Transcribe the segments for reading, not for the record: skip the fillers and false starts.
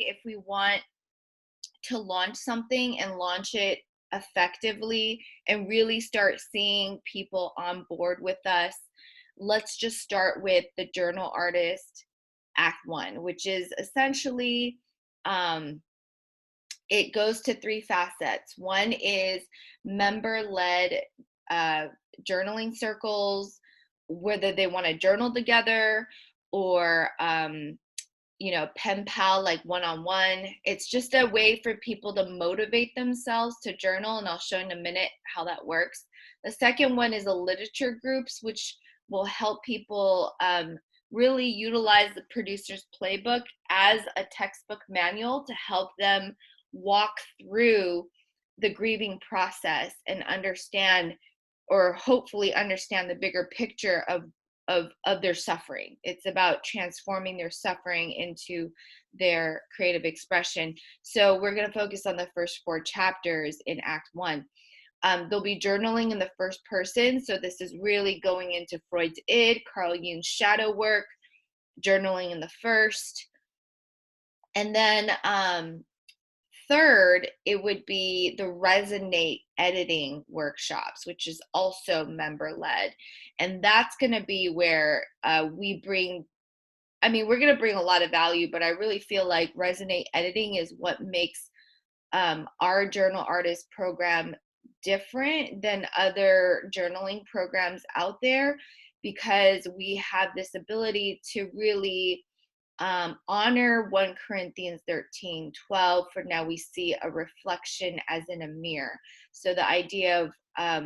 if we want to launch something and launch it effectively and really start seeing people on board with us, let's just start with the Journal Artist Act One, which is essentially it goes to three facets. One is member-led journaling circles, whether they want to journal together or pen pal, like one-on-one. It's just a way for people to motivate themselves to journal, and I'll show in a minute how that works. The second one is a literature groups, which will help people really utilize the producer's playbook as a textbook manual to help them walk through the grieving process and understand, or hopefully understand, the bigger picture of their suffering. It's about transforming their suffering into their creative expression. So we're going to focus on the first 4 chapters in Act One. There'll be journaling in the first person. So this is really going into Freud's id, Carl Jung's shadow work, journaling in the first. And then third, it would be the Resonate editing workshops, which is also member-led. And that's going to be where we're going to bring a lot of value, but I really feel like Resonate editing is what makes our Journal Artist program different than other journaling programs out there, because we have this ability to really honor 1 Corinthians 13:12, for now we see a reflection as in a mirror. So the idea of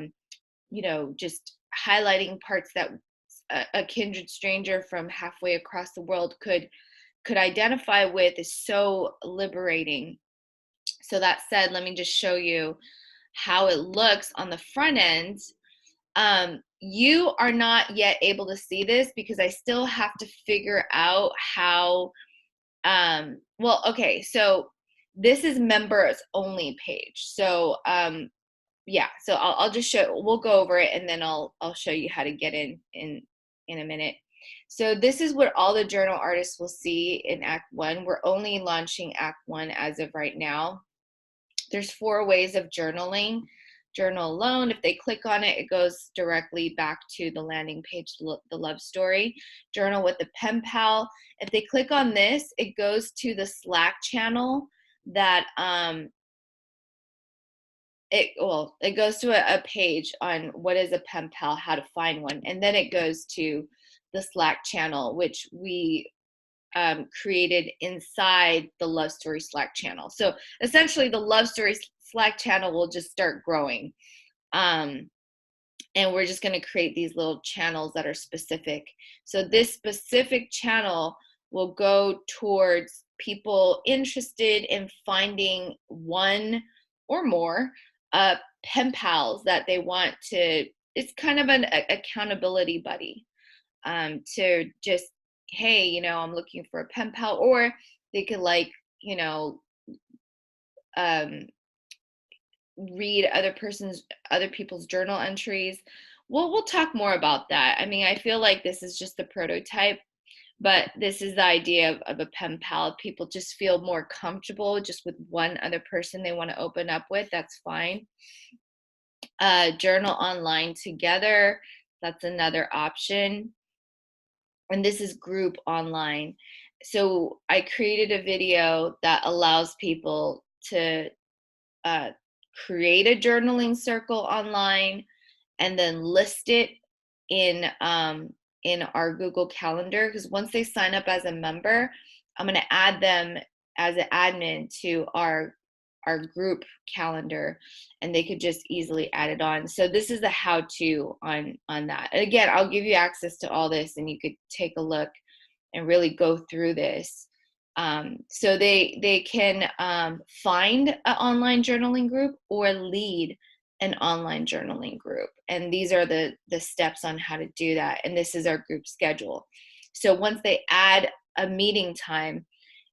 just highlighting parts that a kindred stranger from halfway across the world could identify with is so liberating. So that said, let me just show you how it looks on the front end. You are not yet able to see this because I still have to figure out how, so this is members only page. So, so I'll just show, we'll go over it and then I'll show you how to get in a minute. So this is what all the journal artists will see in Act One. We're only launching Act One as of right now. There's 4 ways of journaling. Journal alone. If they click on it, it goes directly back to the landing page, the love story. Journal with the pen pal. If they click on this, it goes to the Slack channel that it goes to a page on what is a pen pal, how to find one, and then it goes to the Slack channel, which we created inside the Love Story Slack channel. So essentially the Love Story Slack channel will just start growing. And we're just going to create these little channels that are specific. So this specific channel will go towards people interested in finding 1 or more pen pals that they want to, it's kind of an accountability buddy, to just, hey, I'm looking for a pen pal. Or they could read other people's journal entries. We'll talk more about that. I mean, I feel like this is just the prototype, but this is the idea of a pen pal. People just feel more comfortable just with one other person they want to open up with. That's fine. Journal online together. That's another option. And this is group online. So I created a video that allows people to create a journaling circle online and then list it in our Google Calendar, because once they sign up as a member, I'm going to add them as an admin to our group calendar, and they could just easily add it on. So this is the how-to on that. And again, I'll give you access to all this and you could take a look and really go through this. So they can find an online journaling group or lead an online journaling group. And these are the steps on how to do that. And this is our group schedule. So once they add a meeting time,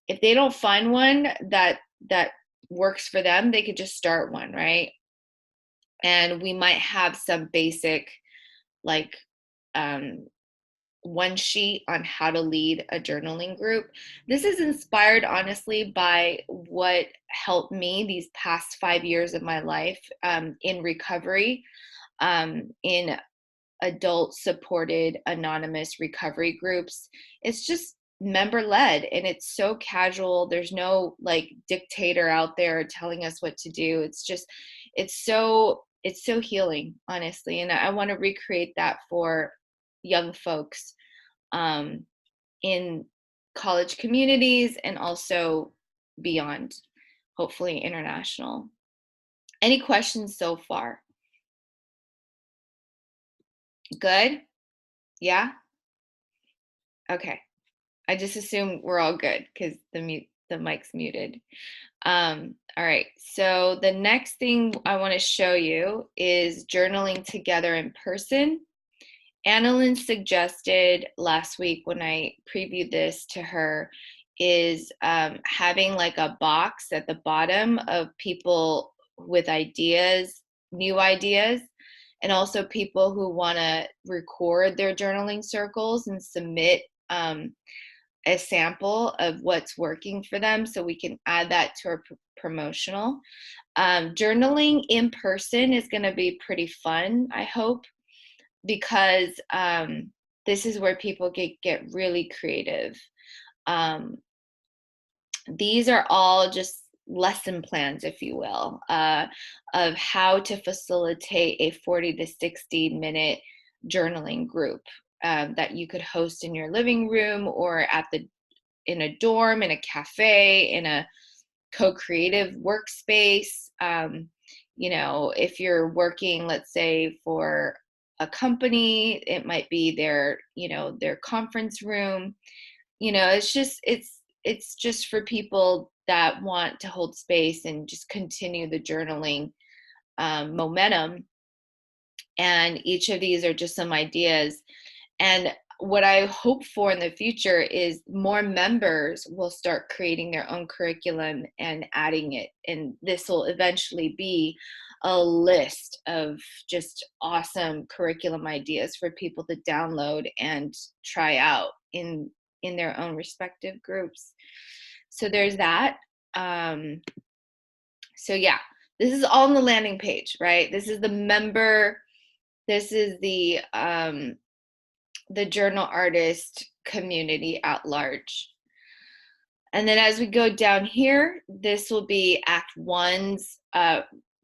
if they don't find one that works for them, they could just start one, right? And we might have some basic one sheet on how to lead a journaling group. This is inspired, honestly, by what helped me these past 5 years of my life in recovery, in adult supported anonymous recovery groups. It's just member led and it's so casual. There's no like dictator out there telling us what to do. It's so healing, honestly. And I want to recreate that for young folks in college communities and also beyond, hopefully international. Any questions so far? Good? Yeah? Okay. I just assume we're all good because the mic's muted. All right. So the next thing I want to show you is journaling together in person. Annalyn suggested last week when I previewed this to her is having like a box at the bottom of people with ideas, new ideas, and also people who want to record their journaling circles and submit a sample of what's working for them so we can add that to our promotional. Journaling in person is going to be pretty fun, I hope, because this is where people get really creative. These are all just lesson plans, if you will, of how to facilitate a 40 to 60 minute journaling group that you could host in your living room or in a dorm, in a cafe, in a co-creative workspace. If you're working, let's say, for a company, it might be their conference room. It's just for people that want to hold space and just continue the journaling momentum. And each of these are just some ideas. And what I hope for in the future is more members will start creating their own curriculum and adding it. And this will eventually be a list of just awesome curriculum ideas for people to download and try out in their own respective groups. So there's that. So yeah, this is all on the landing page, right? This is the member, this is the journal artist community at large. And then as we go down here, this will be Act 1's.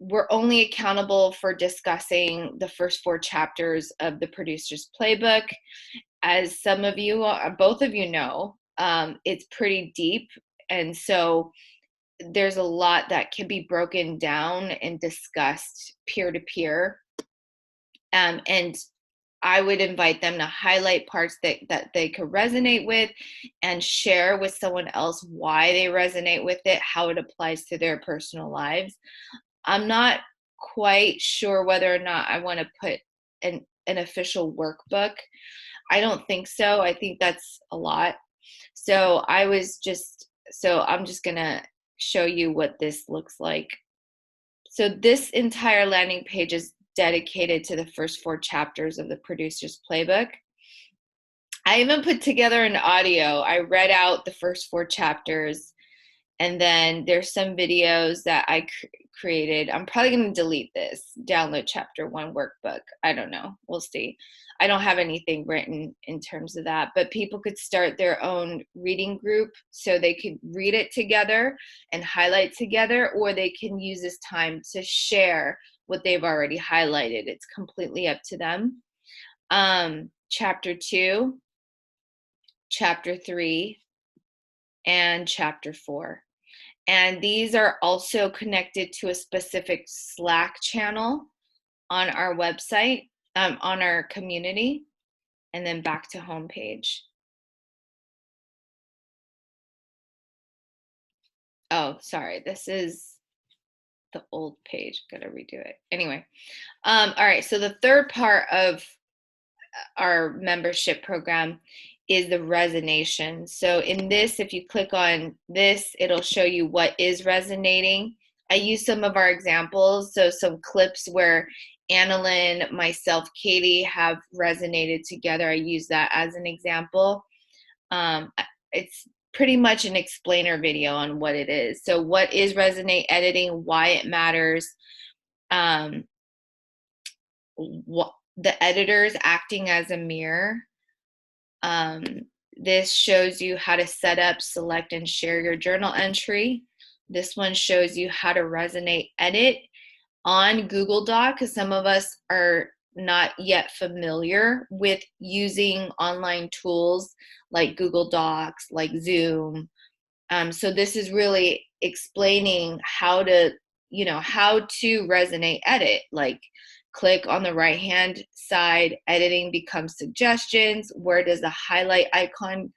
We're only accountable for discussing the first 4 chapters of the producer's playbook. As some of you, both of you know, it's pretty deep. And so there's a lot that can be broken down and discussed peer-to-peer. And I would invite them to highlight parts that they could resonate with and share with someone else why they resonate with it, how it applies to their personal lives. I'm not quite sure whether or not I want to put an official workbook. I don't think so. I think that's a lot. So I'm just going to show you what this looks like. So this entire landing page is dedicated to the first 4 chapters of the producer's playbook. I even put together an audio. I read out the first 4 chapters, and then there's some videos that I created. I'm probably going to delete this, download chapter 1 workbook. I don't know. We'll see. I don't have anything written in terms of that, but people could start their own reading group so they could read it together and highlight together, or they can use this time to share what they've already highlighted. It's completely up to them. Chapter 2, chapter 3, and chapter 4. And these are also connected to a specific Slack channel on our website, on our community, and then back to homepage. Oh, sorry, this is the old page. Gotta redo it. Anyway, all right, so the third part of our membership program is the resonation. So in this, if you click on this, it'll show you what is resonating. I use some of our examples, so some clips where Annalyn, myself, Katie have resonated together. I use that as an example. It's pretty much an explainer video on what it is. So what is resonate editing, why it matters, what the editors acting as a mirror. This shows you how to set up, select, and share your journal entry. This one shows you how to resonate edit on Google Doc, because some of us are not yet familiar with using online tools like Google Docs, like Zoom. So this is really explaining how to, how to resonate edit. Like, click on the right hand side, editing becomes suggestions. Where does the highlight icon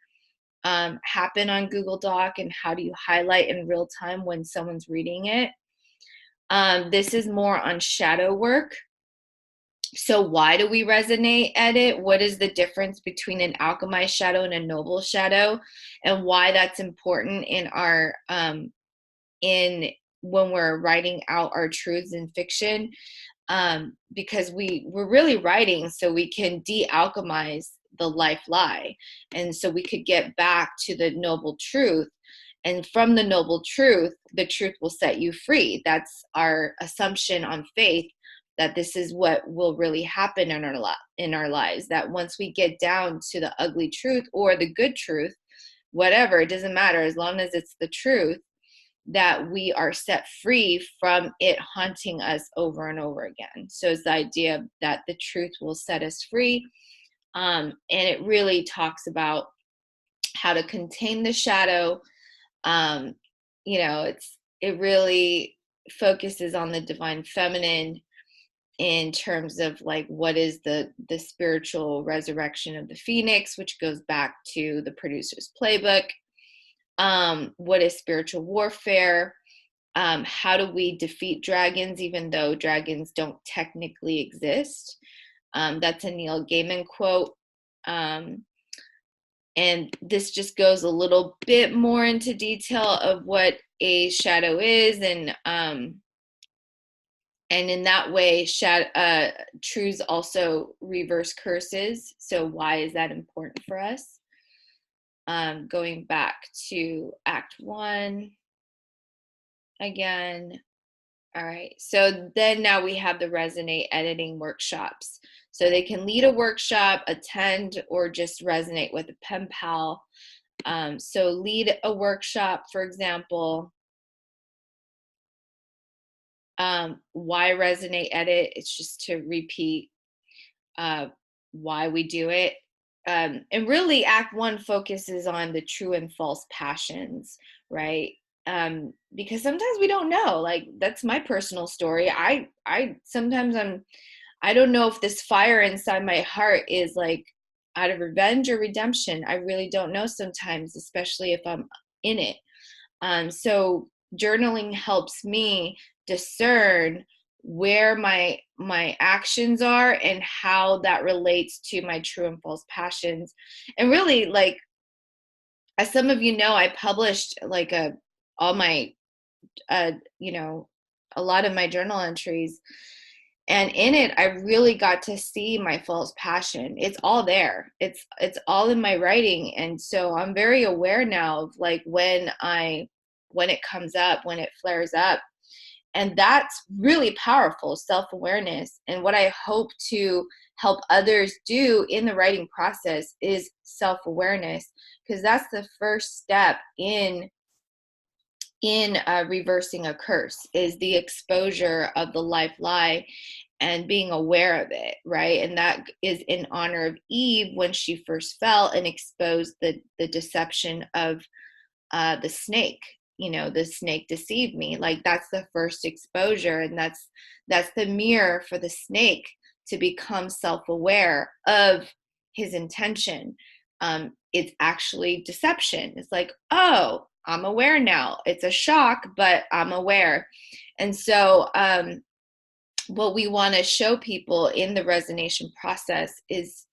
happen on Google Doc, and how do you highlight in real time when someone's reading it? This is more on shadow work. So why do we resonate edit? What is the difference between an alchemized shadow and a noble shadow, and why that's important in our in when we're writing out our truths in fiction? Because we're really writing so we can de-alchemize the life lie, and so we could get back to the noble truth. And from the noble truth, the truth will set you free. That's our assumption on faith, that this is what will really happen in our lives. That once we get down to the ugly truth or the good truth, whatever, it doesn't matter, as long as it's the truth, that we are set free from it haunting us over and over again. So it's the idea that the truth will set us free. And it really talks about how to contain the shadow. It really focuses on the divine feminine in terms of like what is the spiritual resurrection of the phoenix, which goes back to the producer's playbook. What is spiritual warfare? How do we defeat dragons even though dragons don't technically exist? That's a Neil Gaiman quote. And this just goes a little bit more into detail of what a shadow is, and in that way, truths also reverse curses. So why is that important for us? Going back to Act 1 again. All right, so then now we have the Resonate editing workshops. So they can lead a workshop, attend, or just resonate with a pen pal. So lead a workshop, for example. Why resonate edit? It's just to repeat why we do it. And really, Act 1 focuses on the true and false passions, right? Because sometimes we don't know. Like, that's my personal story. I sometimes I don't know if this fire inside my heart is like out of revenge or redemption. I really don't know sometimes, especially if I'm in it. So journaling helps me discern where my actions are and how that relates to my true and false passions. And really, like, as some of you know, I published like all my a lot of my journal entries, and in it I really got to see my false passion. It's all there. It's all in my writing. And so I'm very aware now of like when it comes up, when it flares up. And that's really powerful, self-awareness. And what I hope to help others do in the writing process is self-awareness, because that's the first step in reversing a curse, is the exposure of the life lie and being aware of it, right? And that is in honor of Eve when she first fell and exposed the deception of the snake. The snake deceived me. Like, that's the first exposure, and that's the mirror for the snake to become self-aware of his intention. It's actually deception. It's like, oh, I'm aware now. It's a shock, but I'm aware. And so what we want to show people in the resonation process is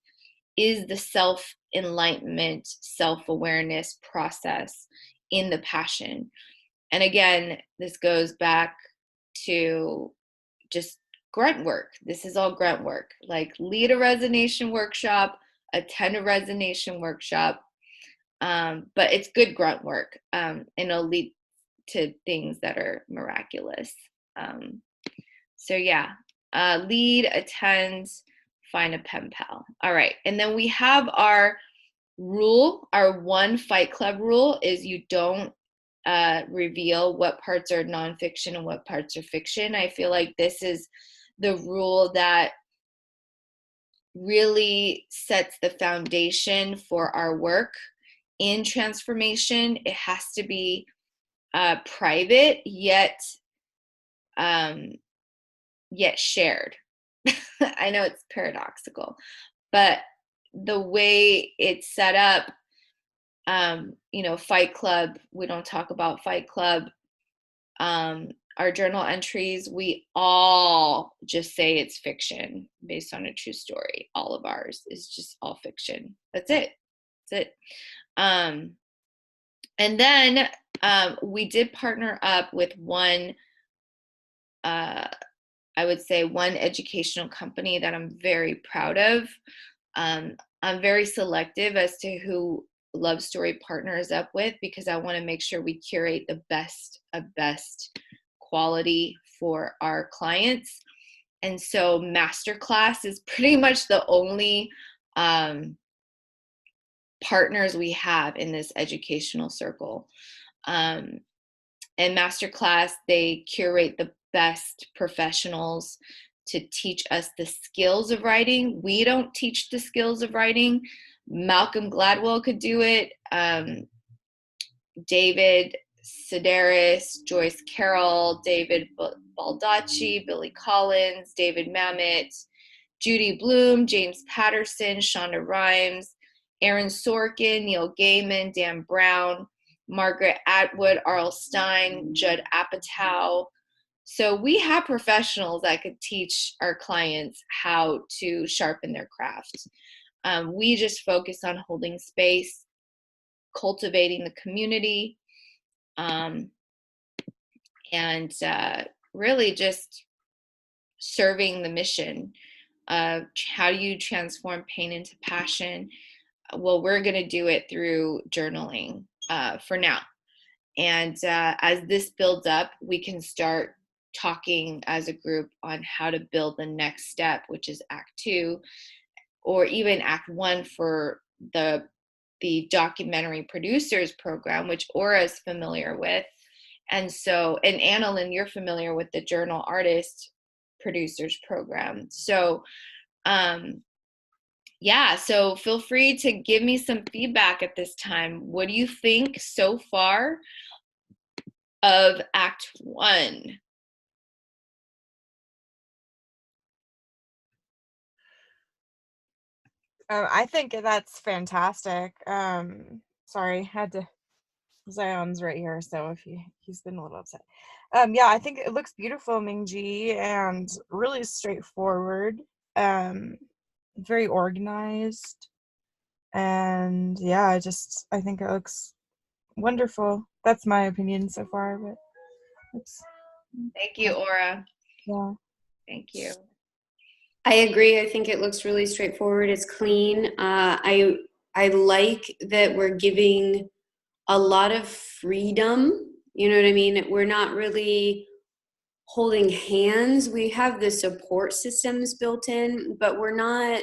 the self-enlightenment, self-awareness process in the passion. And again, this goes back to just grunt work. This is all grunt work. Like lead a resonation workshop, attend a resonation workshop. But it's good grunt work, and it'll lead to things that are miraculous. So yeah, lead, attend, find a pen pal. All right, and then we have our rule. Our one Fight Club rule is you don't reveal what parts are nonfiction and what parts are fiction. I feel like this is the rule that really sets the foundation for our work in transformation. It has to be private yet shared. I know it's paradoxical, but the way it's set up, Fight Club, we don't talk about Fight Club. Our journal entries, we all just say it's fiction based on a true story. All of ours is just all fiction. That's it. That's it. And then we did partner up with one, I would say one educational company that I'm very proud of. I'm very selective as to who Love Story partners up with, because I want to make sure we curate the best of best quality for our clients. And so Masterclass is pretty much the only partners we have in this educational circle. And Masterclass, they curate the best professionals to teach us the skills of writing. We don't teach the skills of writing. Malcolm Gladwell could do it. David Sedaris, Joyce Carroll, David Baldacci, Billy Collins, David Mamet, Judy Bloom, James Patterson, Shonda Rhimes, Aaron Sorkin, Neil Gaiman, Dan Brown, Margaret Atwood, R.L. Stein, Judd Apatow. So we have professionals that could teach our clients how to sharpen their craft. We just focus on holding space, cultivating the community, and really just serving the mission of how do you transform pain into passion. Well, we're going to do it through journaling for now. And as this builds up, we can start talking as a group on how to build the next step, which is Act 2, or even Act 1 for the documentary producers program, which Aura is familiar with. And so, and Annalyn, you're familiar with the journal artist producers program. So, yeah, so feel free to give me some feedback at this time. What do you think so far of Act 1? I think that's fantastic. Sorry, Zion's right here, so if he's been a little upset. Yeah, I think it looks beautiful, Mingjie, and really straightforward. Very organized, and yeah, I think it looks wonderful. That's my opinion so far, but Thank you, Aura. Yeah. Thank you. I agree. I think it looks really straightforward. It's clean. I like that we're giving a lot of freedom. You know what I mean? We're not really holding hands. We have the support systems built in, but we're not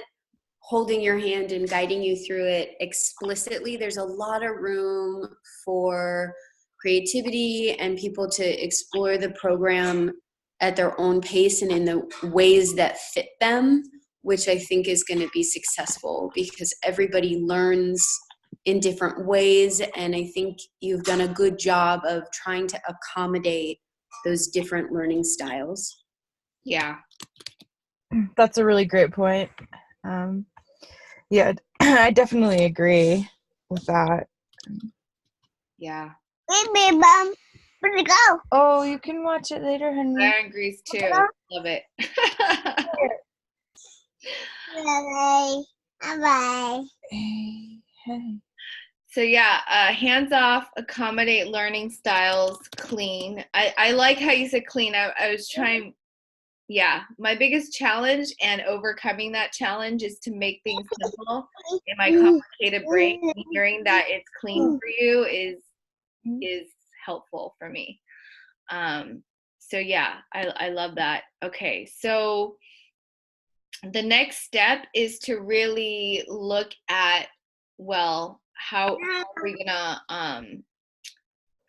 holding your hand and guiding you through it explicitly. There's a lot of room for creativity and people to explore the program at their own pace and in the ways that fit them, which I think is going to be successful because everybody learns in different ways. And I think you've done a good job of trying to accommodate those different learning styles. Yeah. That's a really great point. Yeah, I definitely agree with that. Yeah. Baby, Mom, where'd it go? Oh, you can watch it later, honey. Iron agrees too. Love it. Bye. Bye. Hey. So yeah, hands off, accommodate learning styles, clean. I like how you said clean. I was trying yeah, my biggest challenge and overcoming that challenge is to make things simple in my complicated brain. Hearing that it's clean for you is helpful for me. So yeah, I love that. Okay, so the next step is to really look at, well, how are we gonna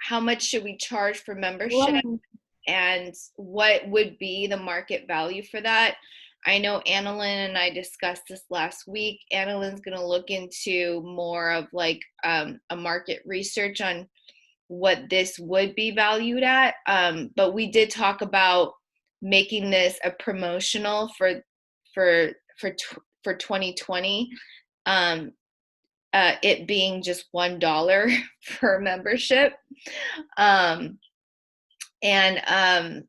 how much should we charge for membership, and what would be the market value for that? I know Annalyn and I discussed this last week. Annalyn's going to look into more of like a market research on what this would be valued at. But we did talk about making this a promotional for 2020. It being just $1 for membership. And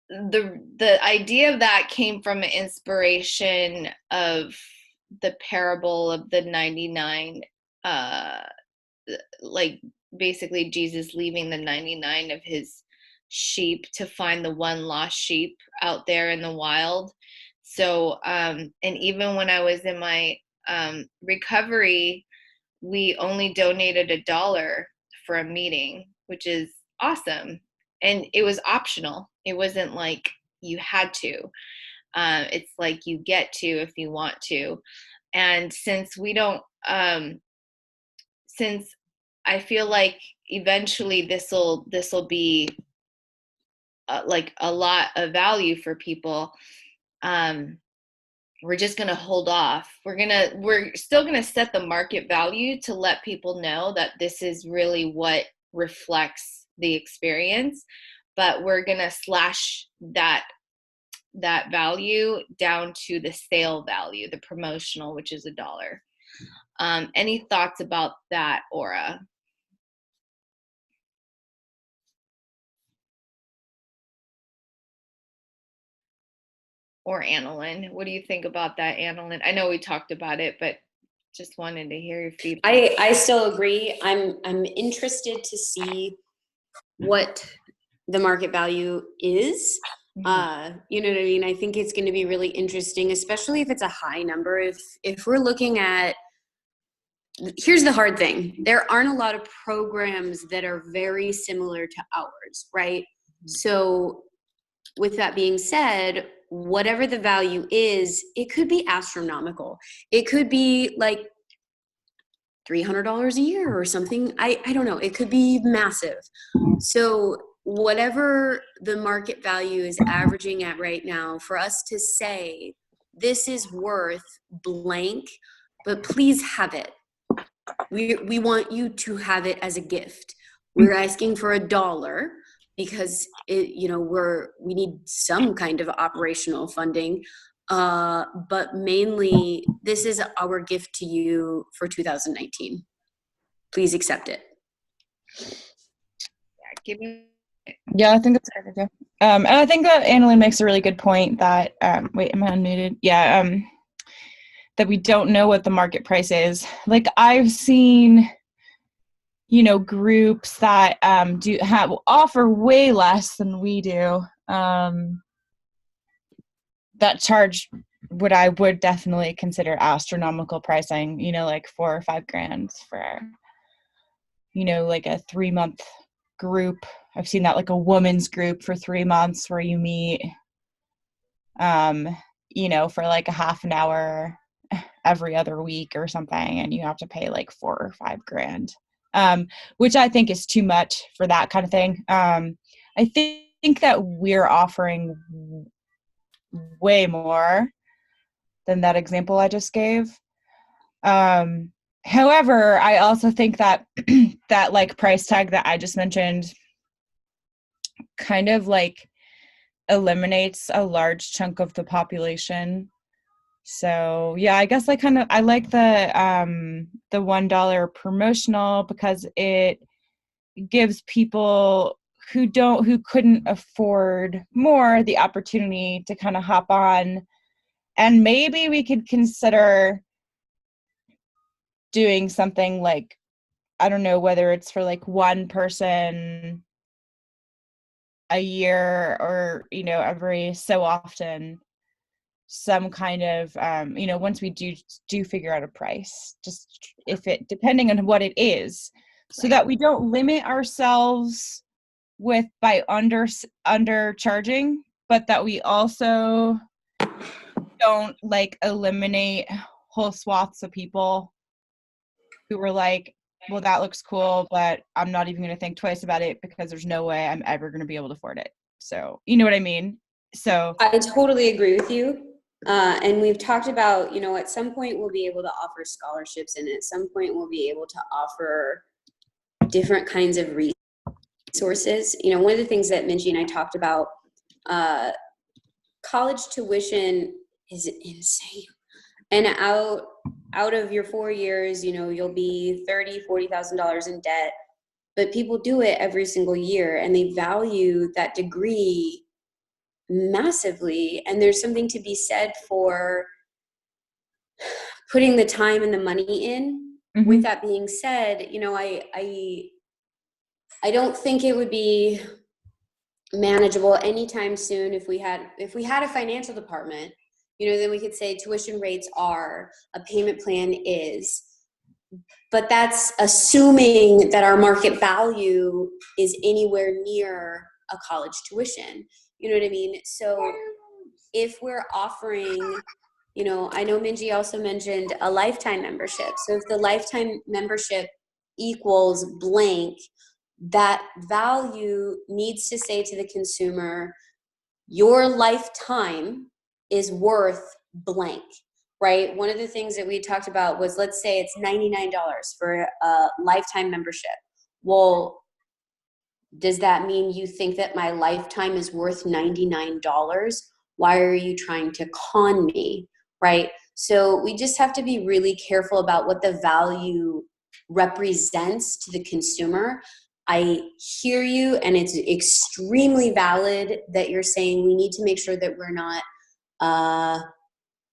the idea of that came from an inspiration of the parable of the 99, like basically Jesus leaving the 99 of his sheep to find the one lost sheep out there in the wild. So and even when I was in my recovery, we only donated $1 for a meeting, which is awesome. And it was optional. It wasn't like you had to. It's like you get to if you want to. And since we don't, since I feel like eventually this'll be like a lot of value for people, we're just going to hold off. We're still going to set the market value to let people know that this is really what reflects the experience, but we're going to slash that value down to the sale value, the promotional, which is $1. Any thoughts about that, Aura? Or Annalyn? What do you think about that, Annalyn? I know we talked about it, but just wanted to hear your feedback. I still agree. I'm interested to see what the market value is. You know what I mean? I think it's going to be really interesting, especially if it's a high number. If we're looking at, here's the hard thing. There aren't a lot of programs that are very similar to ours, right? So with that being said, whatever the value is, it could be astronomical. It could be like $300 a year or something. I don't know. It could be massive. So whatever the market value is averaging at right now, for us to say this is worth blank, but please have it. We want you to have it as a gift. We're asking for $1 because we need some kind of operational funding. But mainly this is our gift to you for 2019. Please accept it. Yeah, I think that's a good idea. And I think that Annalyn makes a really good point that, wait, am I unmuted? Yeah, that we don't know what the market price is. Like I've seen, groups that offer way less than we do, that charge what I would definitely consider astronomical pricing, like $4 or $5 grand for, like a 3-month group. I've seen that, like a woman's group for 3 months where you meet, for like a half an hour every other week or something, and you have to pay like $4 or $5 grand, which I think is too much for that kind of thing. I think that we're offering way more than that example I just gave. However, I also think that that like price tag that I just mentioned kind of like eliminates a large chunk of the population. So yeah, I guess I like the $1 promotional because it gives people who couldn't afford more the opportunity to kind of hop on, and maybe we could consider doing something like, I don't know whether it's for like one person a year or, every so often, some kind of, once we do figure out a price, just if it, depending on what it is, so that we don't limit ourselves by undercharging, but that we also don't like eliminate whole swaths of people who were like, well, that looks cool, but I'm not even going to think twice about it because there's no way I'm ever going to be able to afford it. So, you know what I mean? So I totally agree with you. And we've talked about, at some point we'll be able to offer scholarships, and at some point we'll be able to offer different kinds of resources. One of the things that Mingjie and I talked about, college tuition is insane. And out of your 4 years, you'll be $30,000-$40,000 in debt, but people do it every single year and they value that degree massively. And there's something to be said for putting the time and the money in. Mm-hmm. With that being said, I don't think it would be manageable anytime soon if we had a financial department, then we could say tuition rates are, a payment plan is, but that's assuming that our market value is anywhere near a college tuition. You know what I mean? So if we're offering, I know Mingjie also mentioned a lifetime membership. So if the lifetime membership equals blank, that value needs to say to the consumer, your lifetime is worth blank, right? One of the things that we talked about was, let's say it's $99 for a lifetime membership. Well, does that mean you think that my lifetime is worth $99? Why are you trying to con me, right? So we just have to be really careful about what the value represents to the consumer. I hear you, and it's extremely valid that you're saying we need to make sure that we're not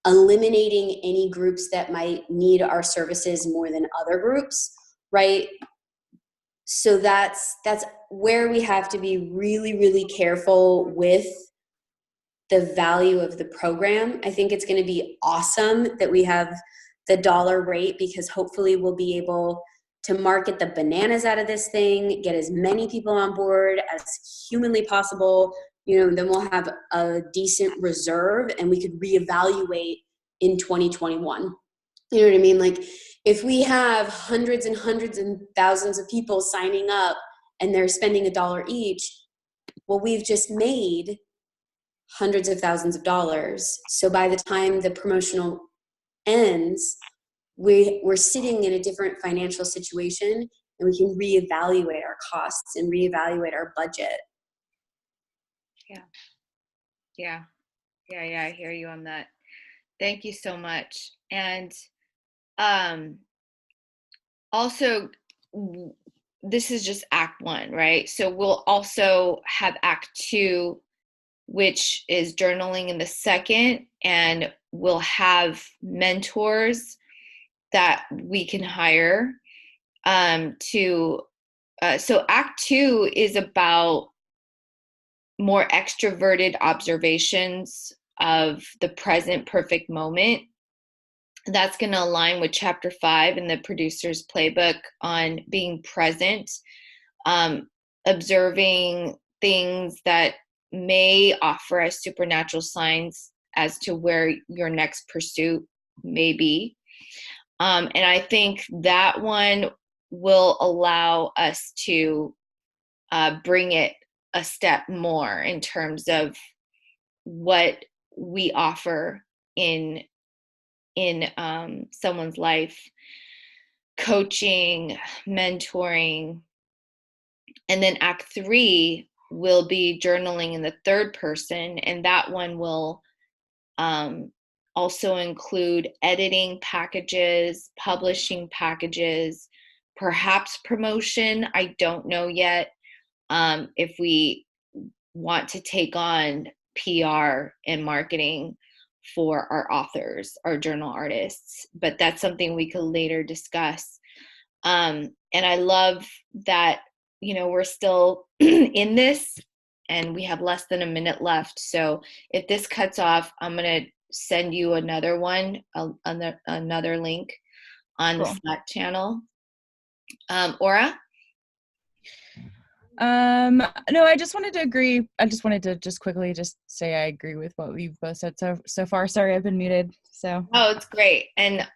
eliminating any groups that might need our services more than other groups, right? So that's where we have to be really, really careful with the value of the program. I think it's going to be awesome that we have the dollar rate, because hopefully we'll be able to market the bananas out of this thing, get as many people on board as humanly possible. Then we'll have a decent reserve and we could reevaluate in 2021. You know what I mean? Like, if we have hundreds and hundreds and thousands of people signing up and they're spending $1 each, well, we've just made hundreds of thousands of dollars. So by the time the promotional ends, we're sitting in a different financial situation, and we can reevaluate our costs and reevaluate our budget. Yeah, I hear you on that. Thank you so much. And also, this is just Act 1, right? So we'll also have Act 2, which is journaling in the second, and we'll have mentors that we can hire so Act 2 is about more extroverted observations of the present perfect moment. That's going to align with Chapter 5 in the producer's playbook on being present, observing things that may offer us supernatural signs as to where your next pursuit may be. And I think that one will allow us to bring it a step more in terms of what we offer in someone's life, coaching, mentoring. And then Act 3 will be journaling in the third person, and that one will also include editing packages, publishing packages, perhaps promotion. I don't know yet if we want to take on PR and marketing for our authors, our journal artists, but that's something we could later discuss. And I love that, we're still in this and we have less than a minute left. So if this cuts off, I'm going to send you another one, another link on the Cool. Slack channel. Aura? No, I just wanted to agree. I just wanted to just quickly just say I agree with what we've both said so far. Sorry, I've been muted. So. Oh, it's great. And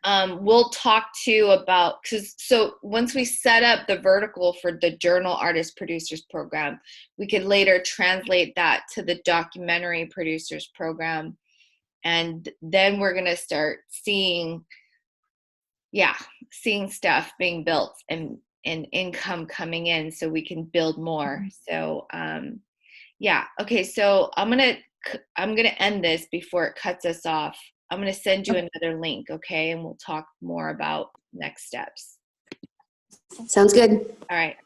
we'll talk too about, so once we set up the vertical for the Journal Artist Producers Program, we could later translate that to the Documentary Producers Program. And then we're going to start seeing stuff being built and income coming in so we can build more. So okay, so I'm gonna end this before it cuts us off. I'm gonna send you another link, okay, and we'll talk more about next steps. Sounds good. All right.